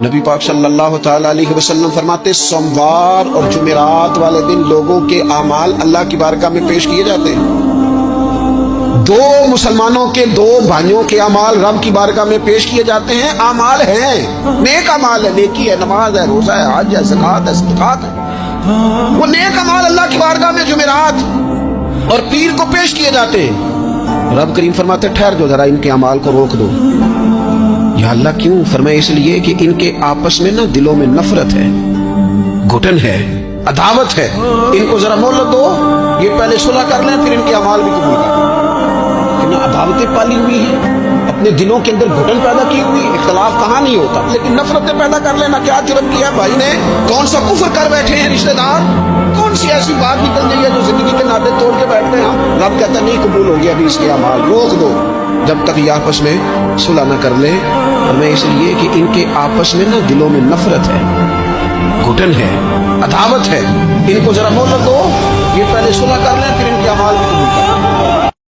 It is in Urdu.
نبی پاک صلی اللہ تعالی علیہ وسلم فرماتے سوموار اور جمعرات والے دن لوگوں کے اعمال اللہ کی بارگاہ میں پیش کیے جاتے ہیں۔ دو مسلمانوں کے دو بھائیوں کے اعمال رب کی بارگاہ میں پیش کیے جاتے ہیں۔ اعمال ہیں، نیک اعمال ہے، نیکی ہے، نماز ہے، روزہ ہے، حج ہے، زکوٰۃ ہے، صدقات ہے، وہ نیک اعمال اللہ کی بارگاہ میں جمعرات اور پیر کو پیش کیے جاتے ہیں۔ رب کریم فرماتے ٹھہر جو ذرا ان کے اعمال کو روک دو۔ یا اللہ کیوں؟ فرمایا اس لیے کہ ان کے آپس میں نا دلوں میں نفرت ہے، گھٹن ہے، عداوت ہے، ان کو ذرا مہلت دو، یہ پہلے صلح کر لیں پھر ان کے اعمال بھی قبول کر لیں۔ عداوتیں پالی ہوئی ہیں، اپنے دلوں کے اندر گھٹن پیدا کی ہوئی، اختلاف کہاں نہیں ہوتا لیکن نفرتیں پیدا کر لینا۔ کیا جرم کیا بھائی نے؟ کون سا کفر کر بیٹھے ہیں رشتہ دار؟ کون سی ایسی بات نکل گئی ہے جو زندگی کے ناطے توڑ کے بیٹھتے ہیں؟ رب کہتا نہیں قبول ہو گیا، ابھی اس کے اعمال روک دو جب تک یہ آپس میں صلح نہ کر لیں۔ اور میں اس لیے کہ ان کے آپس میں نا دلوں میں نفرت ہے، گھٹن ہے، عداوت ہے، ان کو ذرا مہلت دو، یہ پہلے صلح کر لیں پھر ان کے اعمال